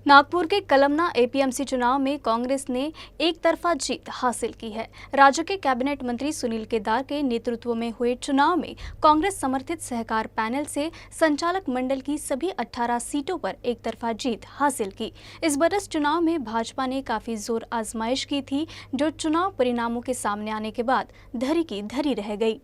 नागपुर के कलमना एपीएमसी चुनाव में कांग्रेस ने एक तरफा जीत हासिल की है। राज्य के कैबिनेट मंत्री सुनील केदार के नेतृत्व में हुए चुनाव में कांग्रेस समर्थित सहकार पैनल से संचालक मंडल की सभी 18 सीटों पर एक तरफा जीत हासिल की। इस बरस चुनाव में भाजपा ने काफी जोर आजमाइश की थी, जो चुनाव परिणामों के सामने आने के बाद धरी की धरी रह गई।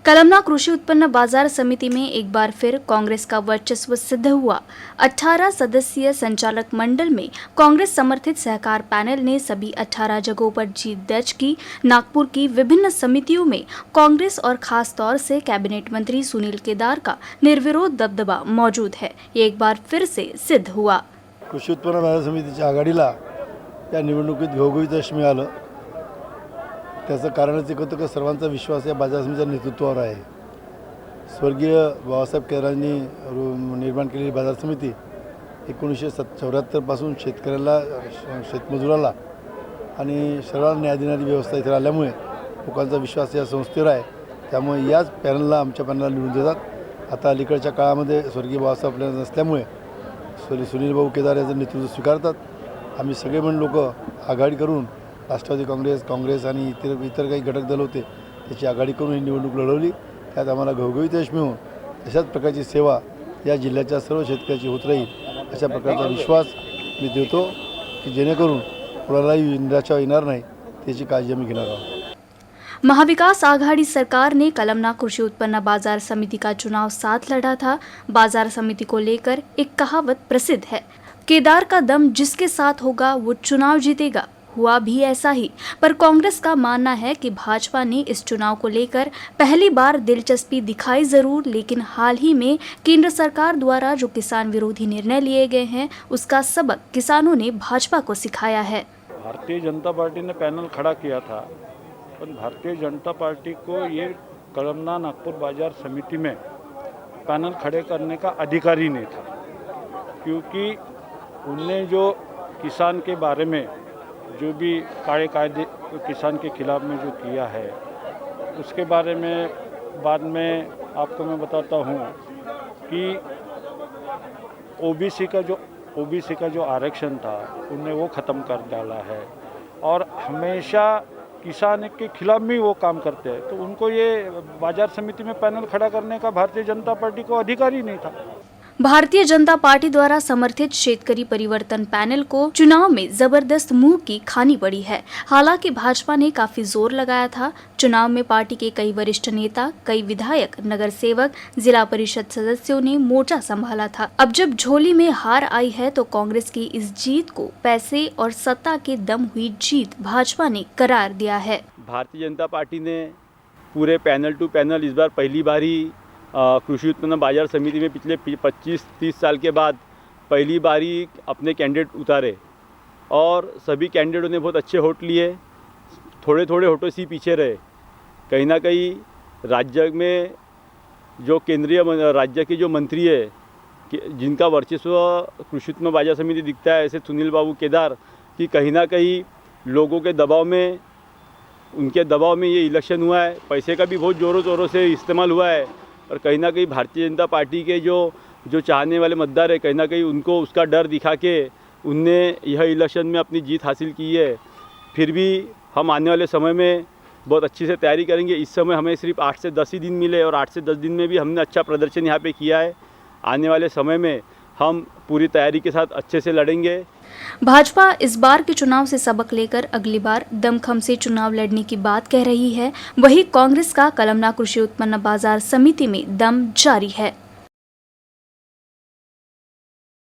कलमना कृषि उत्पन्न बाजार समिति में एक बार फिर कांग्रेस का वर्चस्व सिद्ध हुआ। 18 सदस्यीय संचालक मंडल में कांग्रेस समर्थित सहकार पैनल ने सभी 18 जगहों पर जीत दर्ज की। नागपुर की विभिन्न समितियों में कांग्रेस और खास तौर से कैबिनेट मंत्री सुनील केदार का निर्विरोध दबदबा मौजूद है। ये एक बार फिर से सिद्ध हुआ। कृषी उत्पन्न बाजार समितीच्या आघाडीला या निवडणुकीत घवघवीत यश मिळालं। त्याचं कारणच एक होतं की सर्वांचा विश्वास या बाजार समितीच्या नेतृत्वावर आहे। स्वर्गीय बाबासाहेब केदारांनी निर्माण केलेली बाजार समिती 1974 पासून शेतकऱ्याला, शेतमजुराला आणि सर्वांना न्याय देणारी व्यवस्था इथे आल्यामुळे लोकांचा विश्वास या संस्थेवर आहे। त्यामुळे याच पॅनलला, आमच्या पॅनलला निवडून देतात। आता अलीकडच्या काळामध्ये स्वर्गीय बाबासाहेब आपल्याला नसल्यामुळे सुनील भाऊ केदार यांचं नेतृत्व स्वीकारतात। आम्ही सगळे पण लोक आघाडी करून राष्ट्रवादी काँग्रेस आणि इतर काही घटक दल होते त्याची आघाडी करून ही निवडणूक लढवली। त्यात आम्हाला घवघवीत यश मिळून अशाच प्रकारची सेवा या जिल्ह्याच्या सर्व शेतकऱ्याची होत राहील अशा प्रकारचा विश्वास मी देतो की जेणेकरून कोणालाही निराशा येणार नाही, त्याची काळजी आम्ही घेणार आहोत। महाविकास आघाड़ी सरकार ने कलमना कृषि उत्पन्न बाजार समिति का चुनाव साथ लड़ा था। बाजार समिति को लेकर एक कहावत प्रसिद्ध है, केदार का दम जिसके साथ होगा वो चुनाव जीतेगा। हुआ भी ऐसा ही, पर कांग्रेस का मानना है कि भाजपा ने इस चुनाव को लेकर पहली बार दिलचस्पी दिखाई जरूर, लेकिन हाल ही में केंद्र सरकार द्वारा जो किसान विरोधी निर्णय लिए गए हैं उसका सबक किसानों ने भाजपा को सिखाया है। भारतीय जनता पार्टी ने पैनल खड़ा किया था, पर भारतीय जनता पार्टी को ये कलमना नागपुर बाजार समिति में पैनल खड़े करने का अधिकार ही नहीं था, क्योंकि उनने जो किसान के बारे में जो भी काले कायदे किसान के खिलाफ में जो किया है उसके बारे में बाद में आपको मैं बताता हूँ कि ओबीसी का जो आरक्षण था उनने वो ख़त्म कर डाला है और हमेशा किसान के खिलाफ भी वो काम करते हैं। तो उनको ये बाजार समिति में पैनल खड़ा करने का भारतीय जनता पार्टी को अधिकार ही नहीं था। भारतीय जनता पार्टी द्वारा समर्थित शेतकरी परिवर्तन पैनल को चुनाव में जबरदस्त मुंह की खानी पड़ी है। हालांकि भाजपा ने काफी जोर लगाया था। चुनाव में पार्टी के कई वरिष्ठ नेता, कई विधायक, नगर सेवक, जिला परिषद सदस्यों ने मोर्चा संभाला था। अब जब झोली में हार आई है तो कांग्रेस की इस जीत को पैसे और सत्ता के दम हुई जीत भाजपा ने करार दिया है। भारतीय जनता पार्टी ने पूरे पैनल टू पैनल इस बार पहली बारी कृषि उत्पन्न बाजार समिति में पिछले 25-30 साल के बाद पहली बारी अपने कैंडिडेट उतारे और सभी कैंडिडेटों ने बहुत अच्छे वोट लिए। थोड़े थोड़े वोटों से पीछे रहे। कहीं ना कहीं राज्य में जो केंद्रीय राज्य के जो मंत्री है जिनका वर्चस्व कृषि उत्पन्न बाजार समिति दिखता है, ऐसे सुनील बाबू केदार, कि कहीं ना कहीं लोगों के दबाव में, उनके दबाव में ये इलेक्शन हुआ है। पैसे का भी बहुत ज़ोरों शोरों से इस्तेमाल हुआ है और कहीं ना कहीं भारतीय जनता पार्टी के जो चाहने वाले मतदार है, कहीं ना कहीं उनको उसका डर दिखा के उनने यह इलेक्शन में अपनी जीत हासिल की है। फिर भी हम आने वाले समय में बहुत अच्छी से तैयारी करेंगे। इस समय हमें सिर्फ 8 से 10 ही दिन मिले और 8 से 10 दिन में भी हमने अच्छा प्रदर्शन यहाँ पे किया है। आने वाले समय में हम पूरी तैयारी के साथ अच्छे से लड़ेंगे। भाजपा इस बार के चुनाव से सबक लेकर अगली बार दमखम से चुनाव लड़ने की बात कह रही है। वहीं कांग्रेस का कलमना कृषि उत्पन्न बाजार समिति में दम जारी है।